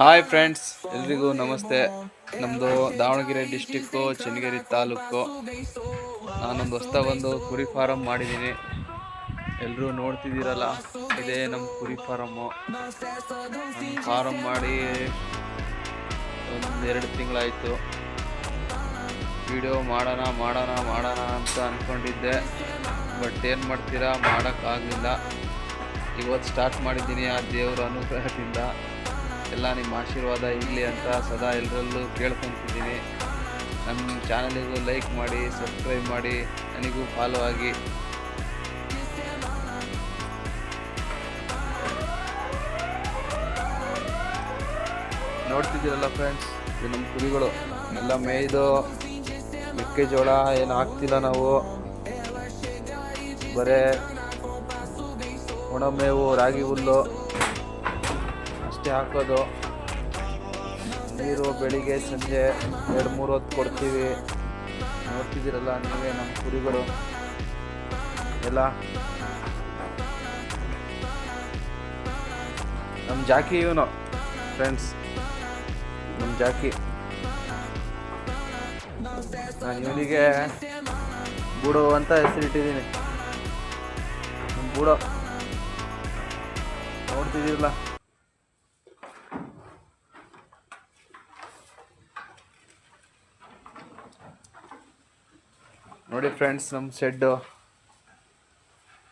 Hi friends, ಎಲ್ರಿಗೂ ನಮಸ್ತೆ. ನಮ್ಮದು ದಾವಣಗೆರೆ ಡಿಸ್ಟಿಕ್ಕು, ಚನ್ನಗಿರಿ ತಾಲೂಕು. ನಾನೊಂದು ಹೊಸದಾಗೊಂದು ಕುರಿ ಫಾರಮ್ ಮಾಡಿದ್ದೀನಿ. ಎಲ್ಲರೂ ನೋಡ್ತಿದ್ದೀರಲ್ಲ, ಇದೇ ನಮ್ಮ ಕುರಿ ಫಾರಮ್ಮು. ಫಾರಮ್ ಮಾಡಿ ಒಂದು 2 ತಿಂಗಳಾಯಿತು. ವಿಡಿಯೋ ಮಾಡೋಣ ಅಂತ ಅಂದ್ಕೊಂಡಿದ್ದೆ, ಬಟ್ ಏನು ಮಾಡ್ತೀರಾ, ಮಾಡೋಕ್ಕಾಗಲಿಲ್ಲ. ಇವತ್ತು ಸ್ಟಾರ್ಟ್ ಮಾಡಿದ್ದೀನಿ. ಆ ದೇವರ ಅನುಗ್ರಹದಿಂದ ಎಲ್ಲ ನಿಮ್ಮ ಆಶೀರ್ವಾದ ಇರಲಿ ಅಂತ ಸದಾ ಎಲ್ಲರಲ್ಲೂ ಕೇಳ್ಕೊತಿದ್ದೀನಿ. ನಮ್ಮ ಚಾನಲಿಗೂ ಲೈಕ್ ಮಾಡಿ, ಸಬ್ಸ್ಕ್ರೈಬ್ ಮಾಡಿ, ನನಗೂ ಫಾಲೋ ಆಗಿ. ನೋಡ್ತಿದ್ದೀರಲ್ಲ ಫ್ರೆಂಡ್ಸ್, ಇದು ನಮ್ಮ ಕುರಿಗಳು ಎಲ್ಲ ಮೇಯ್ದು. ಮೆಕ್ಕೆಜೋಳ ಏನು ಹಾಕ್ತಿಲ್ಲ ನಾವು, ಬರೇ ಒಣಮೇವು, ರಾಗಿ ಹುಲ್ಲು ಅಷ್ಟೇ ಹಾಕೋದು. ನೀರು ಬೆಳಿಗ್ಗೆ ಸಂಜೆ 2-3 ಹೊತ್ತು ಕೊಡ್ತೀವಿ. ನೋಡ್ತಿದ್ದೀರಲ್ಲ ನೀವೇ ನಮ್ಮ ಕುರಿಗಳು ಎಲ್ಲ. ನಮ್ಮ ಜಾಕಿ ಇವನು ಫ್ರೆಂಡ್ಸ್, ನಮ್ಮ ಜಾಕಿ. ನಾನು ಇವನಿಗೆ ಬೂಡೋ ಅಂತ ಹೆಸರಿಟ್ಟಿದ್ದೀನಿ. ಬೂಡೋ ನೋಡ್ತಿದ್ದೀರಲ್ಲ. ನೋಡಿ ಫ್ರೆಂಡ್ಸ್, ನಮ್ಮ ಶೆಡ್ಡು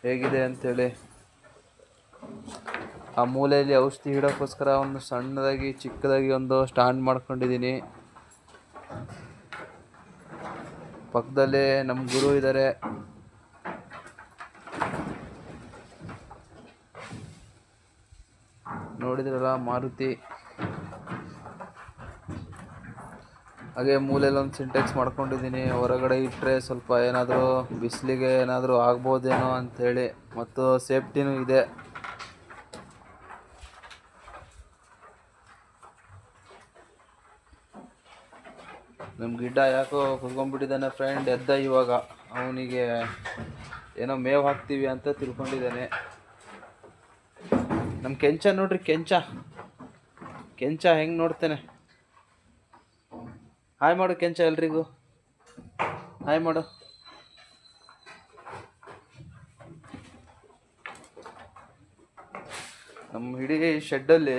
ಹೇಗಿದೆ ಅಂತೇಳಿ. ಆ ಮೂಲೆಯಲ್ಲಿ ಔಷಧಿ ಇಡೋಕ್ಕೋಸ್ಕರ ಒಂದು ಸಣ್ಣದಾಗಿ ಚಿಕ್ಕದಾಗಿ ಒಂದು ಸ್ಟ್ಯಾಂಡ್ ಮಾಡ್ಕೊಂಡಿದ್ದೀನಿ. ಪಕ್ಕದಲ್ಲೇ ನಮ್ಮ ಗುರು ಇದ್ದಾರೆ. ನೋಡಿದ್ರಲ್ಲ ಮಾರುತಿ. ಹಾಗೆ ಮೂಲೆಯಲ್ಲಿ ಒಂದು ಸಿಂಟೆಕ್ಸ್ ಮಾಡ್ಕೊಂಡಿದ್ದೀನಿ. ಹೊರಗಡೆ ಇಟ್ಟರೆ ಸ್ವಲ್ಪ ಏನಾದರೂ ಬಿಸಿಲಿಗೆ ಏನಾದರೂ ಆಗ್ಬೋದೇನೋ ಅಂಥೇಳಿ, ಮತ್ತು ಸೇಫ್ಟಿನೂ ಇದೆ. ನಮ್ಮ ಗಿಡ್ಡ ಯಾಕೋ ಕುತ್ಕೊಂಡ್ಬಿಟ್ಟಿದ್ದಾನೆ ಫ್ರೆಂಡ್. ಎದ್ದ ಇವಾಗ. ಅವನಿಗೆ ಏನೋ ಮೇವು ಹಾಕ್ತೀವಿ ಅಂತ ತಿಳ್ಕೊಂಡಿದ್ದಾನೆ. ನಮ್ಮ ಕೆಂಚ ನೋಡ್ರಿ, ಕೆಂಚ ಹೆಂಗೆ ನೋಡ್ತಾನೆ. ಹಾಯ್ ಮಾಡು ಕೆಂಚ, ಎಲ್ರಿಗೂ ಹಾಯ್ ಮಾಡು. ನಮ್ಮ ಇಡೀ ಶೆಡ್ಡಲ್ಲಿ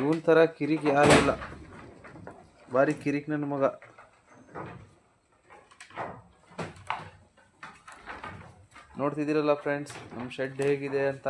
ಇವನ್ ಥರ ಕಿರಿಕ್ ಯಾರೂ ಇಲ್ಲ. ಭಾರಿ ಕಿರಿಕ್ ನನ್ನ ಮಗ. ನೋಡ್ತಿದ್ದೀರಲ್ಲ ಫ್ರೆಂಡ್ಸ್, ನಮ್ಮ ಶೆಡ್ ಹೇಗಿದೆ ಅಂತ.